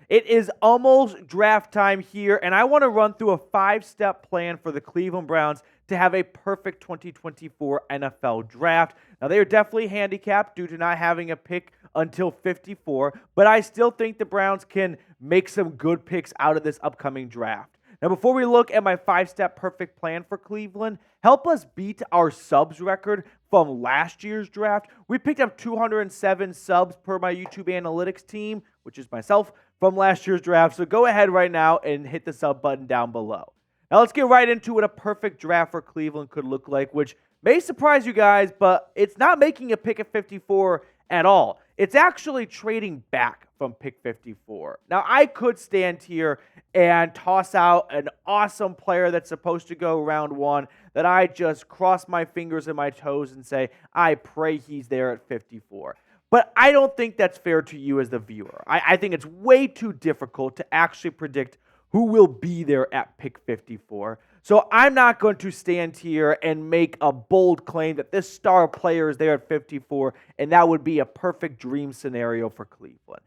It is almost draft time here, and I want to run through a 5-step plan for the Cleveland Browns to have a perfect 2024 NFL draft. Now, they are definitely handicapped due to not having a pick until 54, but I still think the Browns can make some good picks out of this upcoming draft. Now, before we look at my 5-step perfect plan for Cleveland, help us beat our subs record from last year's draft. We picked up 207 subs per my YouTube analytics team, which is myself, from last year's draft. So go ahead right now and hit the sub button down below. Now let's get right into what a perfect draft for Cleveland could look like, which may surprise you guys, but it's not making a pick at 54 at all. It's actually trading back from pick 54. Now, I could stand here and toss out an awesome player that's supposed to go round 1 that I just cross my fingers and my toes and say, I pray he's there at 54. But I don't think that's fair to you as the viewer. I think it's way too difficult to actually predict who will be there at pick 54. So I'm not going to stand here and make a bold claim that this star player is there at 54, and that would be a perfect dream scenario for Cleveland.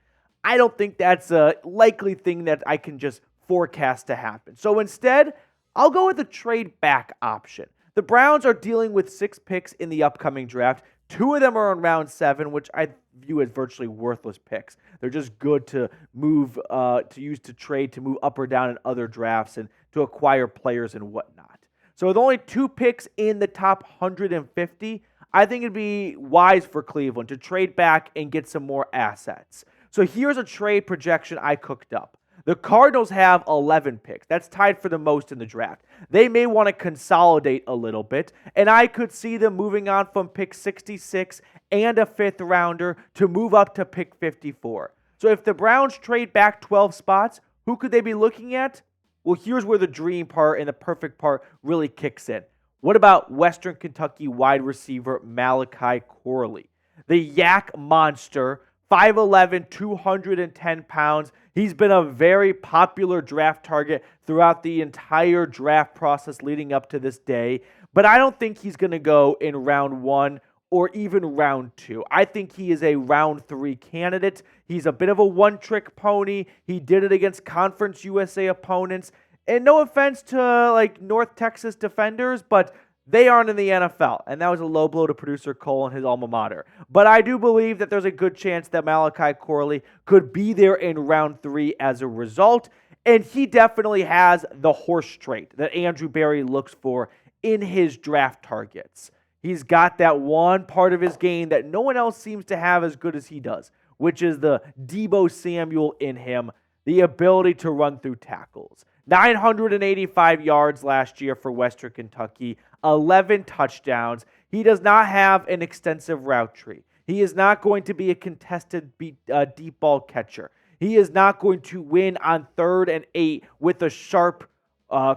I don't think that's a likely thing that I can just forecast to happen. So instead, I'll go with the trade back option. The Browns are dealing with 6 picks in the upcoming draft. 2 of them are in round 7, which I view as virtually worthless picks. They're just good to move, to use to trade, to move up or down in other drafts and to acquire players and whatnot. So with only 2 picks in the top 150, I think it'd be wise for Cleveland to trade back and get some more assets. So here's a trade projection I cooked up. The Cardinals have 11 picks. That's tied for the most in the draft. They may want to consolidate a little bit, and I could see them moving on from pick 66 and a 5th rounder to move up to pick 54. So if the Browns trade back 12 spots, who could they be looking at? Well, here's where the dream part and the perfect part really kicks in. What about Western Kentucky wide receiver Malachi Corley? The Yak Monster, 5'11", 210 pounds. He's been a very popular draft target throughout the entire draft process leading up to this day. But I don't think he's going to go in round 1 or even round 2. I think he is a round 3 candidate. He's a bit of a one-trick pony. He did it against Conference USA opponents. And no offense to North Texas defenders, but they aren't in the NFL, and that was a low blow to producer Cole and his alma mater. But I do believe that there's a good chance that Malachi Corley could be there in round 3 as a result, and he definitely has the horse trait that Andrew Berry looks for in his draft targets. He's got that one part of his game that no one else seems to have as good as he does, which is the Deebo Samuel in him, the ability to run through tackles. 985 yards last year for Western Kentucky, 11 touchdowns. He does not have an extensive route tree. He is not going to be a contested deep ball catcher. He is not going to win on 3rd and 8 with a sharp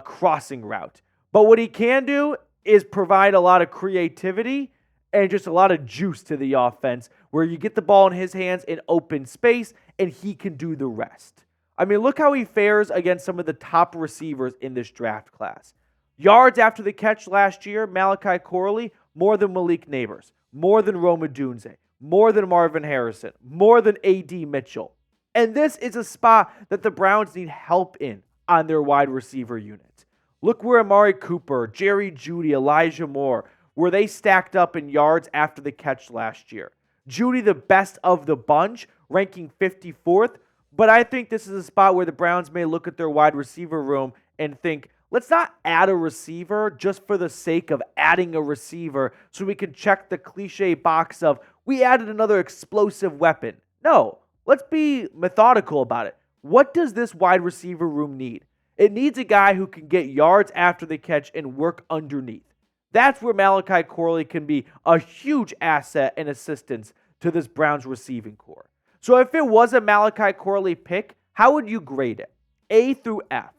crossing route. But what he can do is provide a lot of creativity and just a lot of juice to the offense where you get the ball in his hands in open space and he can do the rest. I mean, look how he fares against some of the top receivers in this draft class. Yards after the catch last year, Malachi Corley, more than Malik Neighbors, more than Rome Odunze, more than Marvin Harrison, more than A.D. Mitchell. And this is a spot that the Browns need help in on their wide receiver unit. Look where Amari Cooper, Jerry Jeudy, Elijah Moore, where they stacked up in yards after the catch last year. Jeudy, the best of the bunch, ranking 54th. But I think this is a spot where the Browns may look at their wide receiver room and think, let's not add a receiver just for the sake of adding a receiver so we can check the cliche box of, we added another explosive weapon. No, let's be methodical about it. What does this wide receiver room need? It needs a guy who can get yards after the catch and work underneath. That's where Malachi Corley can be a huge asset and assistance to this Browns receiving core. So if it was a Malachi Corley pick, how would you grade it? A through F.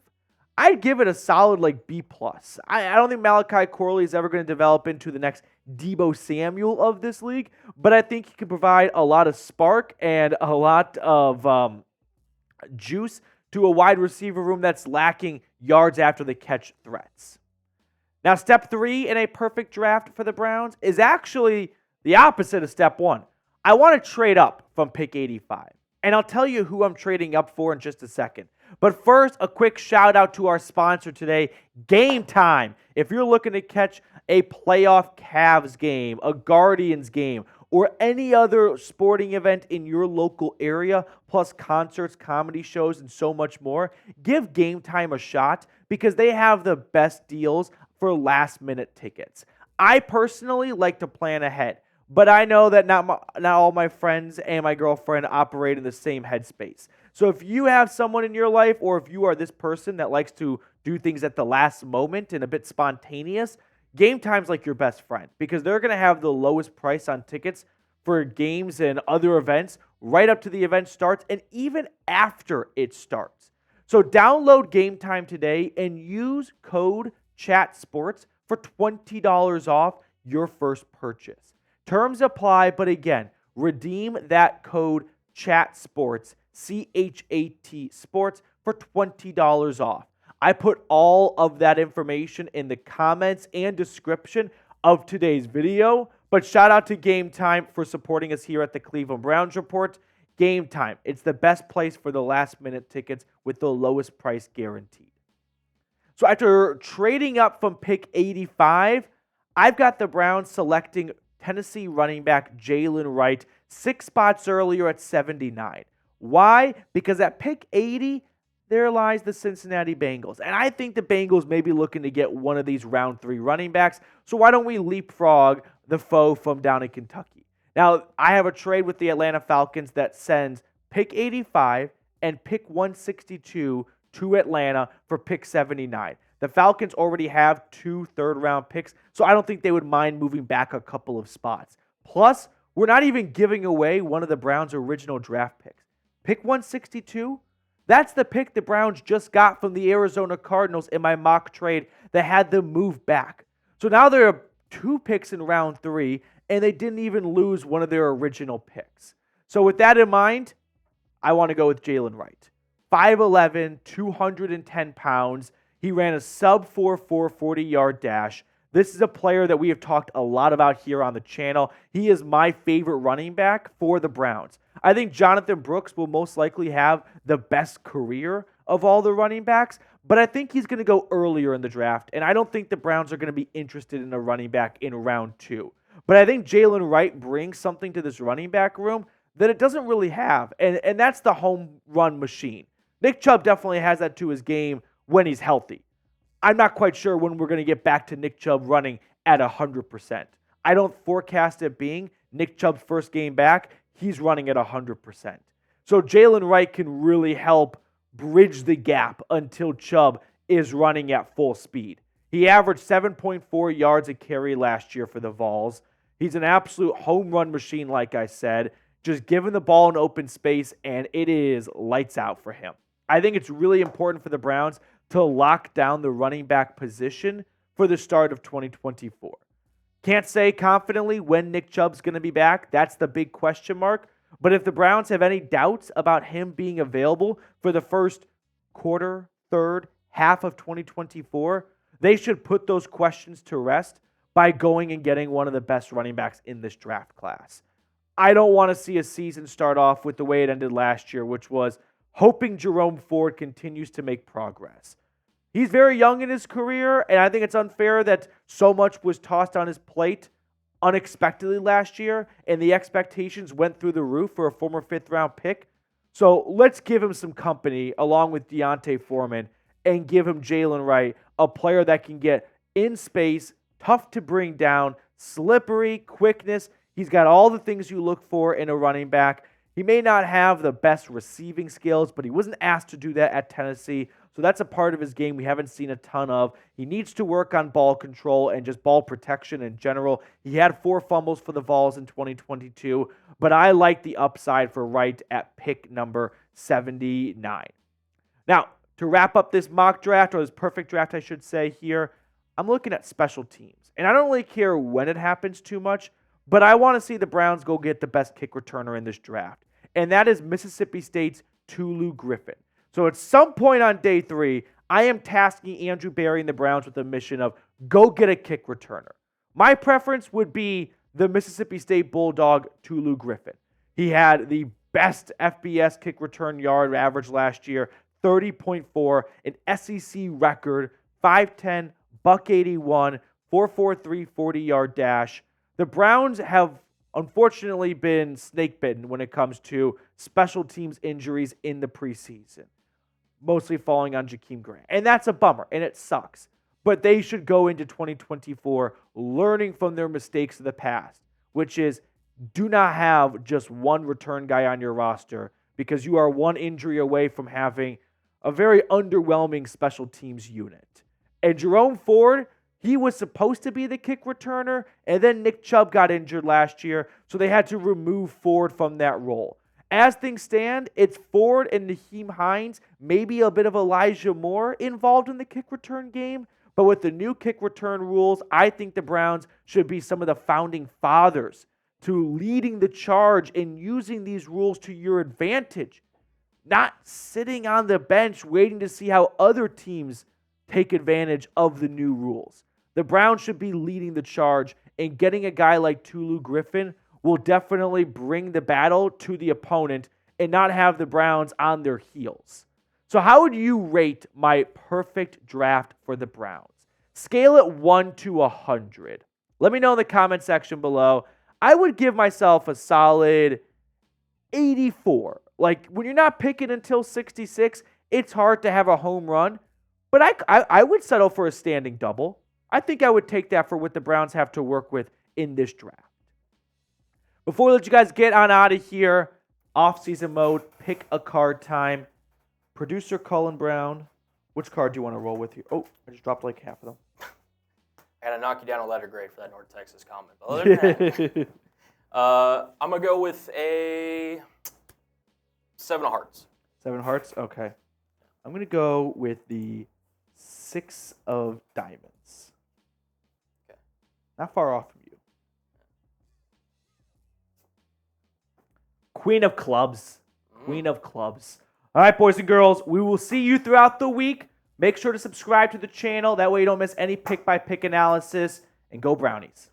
I'd give it a solid B+. I don't think Malachi Corley is ever going to develop into the next Deebo Samuel of this league, but I think he can provide a lot of spark and a lot of juice to a wide receiver room that's lacking yards after the catch threats. Now, step 3 in a perfect draft for the Browns is actually the opposite of step 1. I want to trade up from pick 85. And I'll tell you who I'm trading up for in just a second. But first, a quick shout out to our sponsor today, Game Time. If you're looking to catch a playoff Cavs game, a Guardians game, or any other sporting event in your local area, plus concerts, comedy shows, and so much more, give Game Time a shot because they have the best deals for last-minute tickets. I personally like to plan ahead, but I know that not all my friends and my girlfriend operate in the same headspace. So if you have someone in your life, or if you are this person that likes to do things at the last moment and a bit spontaneous, Game Time's like your best friend because they're going to have the lowest price on tickets for games and other events right up to the event starts and even after it starts. So download Game Time today and use code CHATSPORTS for $20 off your first purchase. Terms apply, but again, redeem that code CHATSPORTS, CHAT Sports, for $20 off. I put all of that information in the comments and description of today's video, but shout out to Game Time for supporting us here at the Cleveland Browns Report. Game Time, it's the best place for the last-minute tickets with the lowest price guaranteed. So after trading up from pick 85, I've got the Browns selecting Tennessee running back Jaylen Wright 6 spots earlier at 79. Why? Because at pick 80, there lies the Cincinnati Bengals. And I think the Bengals may be looking to get one of these round 3 running backs. So why don't we leapfrog the foe from down in Kentucky? Now, I have a trade with the Atlanta Falcons that sends pick 85 and pick 162 to Atlanta for pick 79. The Falcons already have 2 third-round picks, so I don't think they would mind moving back a couple of spots. Plus, we're not even giving away one of the Browns' original draft picks. Pick 162, that's the pick the Browns just got from the Arizona Cardinals in my mock trade that had them move back. So now there are 2 picks in round 3, and they didn't even lose one of their original picks. So with that in mind, I want to go with Jaylen Wright. 5'11", 210 pounds. He ran a sub-4 40-yard dash. This is a player that we have talked a lot about here on the channel. He is my favorite running back for the Browns. I think Jonathan Brooks will most likely have the best career of all the running backs, but I think he's going to go earlier in the draft, and I don't think the Browns are going to be interested in a running back in round 2. But I think Jaylen Wright brings something to this running back room that it doesn't really have, and that's the home run machine. Nick Chubb definitely has that to his game when he's healthy. I'm not quite sure when we're going to get back to Nick Chubb running at 100%. I don't forecast it being Nick Chubb's first game back. He's running at 100%. So Jaylen Wright can really help bridge the gap until Chubb is running at full speed. He averaged 7.4 yards a carry last year for the Vols. He's an absolute home run machine, like I said, just giving the ball in open space, and it is lights out for him. I think it's really important for the Browns to lock down the running back position for the start of 2024. Can't say confidently when Nick Chubb's going to be back. That's the big question mark. But if the Browns have any doubts about him being available for the first quarter, third, half of 2024, they should put those questions to rest by going and getting one of the best running backs in this draft class. I don't want to see a season start off with the way it ended last year, which was hoping Jerome Ford continues to make progress. He's very young in his career, and I think it's unfair that so much was tossed on his plate unexpectedly last year, and the expectations went through the roof for a former 5th-round pick. So let's give him some company along with Deontay Foreman and give him Jaylen Wright, a player that can get in space, tough to bring down, slippery, quickness. He's got all the things you look for in a running back. He may not have the best receiving skills, but he wasn't asked to do that at Tennessee. So that's a part of his game we haven't seen a ton of. He needs to work on ball control and just ball protection in general. He had 4 fumbles for the Vols in 2022, but I like the upside for Wright at pick number 79. Now, to wrap up this mock draft, or this perfect draft, I should say here, I'm looking at special teams. And I don't really care when it happens too much, but I want to see the Browns go get the best kick returner in this draft. And that is Mississippi State's Tulu Griffin. So at some point on day 3, I am tasking Andrew Berry and the Browns with the mission of go get a kick returner. My preference would be the Mississippi State Bulldog Tulu Griffin. He had the best FBS kick return yard average last year, 30.4, an SEC record, 5'10", $181, 4.43 40-yard dash. The Browns have unfortunately been snake bitten when it comes to special teams injuries in the preseason, mostly falling on Jakeem Grant. And that's a bummer, and it sucks. But they should go into 2024 learning from their mistakes of the past, which is do not have just one return guy on your roster because you are one injury away from having a very underwhelming special teams unit. And Jerome Ford, he was supposed to be the kick returner, and then Nick Chubb got injured last year, so they had to remove Ford from that role. As things stand, it's Ford and Naheem Hines, maybe a bit of Elijah Moore involved in the kick return game. But with the new kick return rules, I think the Browns should be some of the founding fathers to leading the charge and using these rules to your advantage, not sitting on the bench waiting to see how other teams take advantage of the new rules. The Browns should be leading the charge, and getting a guy like Tulu Griffin will definitely bring the battle to the opponent and not have the Browns on their heels. So how would you rate my perfect draft for the Browns? Scale it 1 to 100. Let me know in the comment section below. I would give myself a solid 84. Like, when you're not picking until 66, it's hard to have a home run. But I would settle for a standing double. I think I would take that for what the Browns have to work with in this draft. Before I let you guys get on out of here, off-season mode, pick a card time. Producer Cullen Brown, which card do you want to roll with here? Oh, I just dropped like half of them. I had to knock you down a letter grade for that North Texas comment. But other than that, I'm going to go with a 7 of hearts. 7 of hearts? Okay. I'm going to go with the 6 of diamonds. Okay. Not far off from you. Queen of clubs. Queen of clubs. All right, boys and girls, we will see you throughout the week. Make sure to subscribe to the channel. That way you don't miss any pick-by-pick analysis. And go Brownies.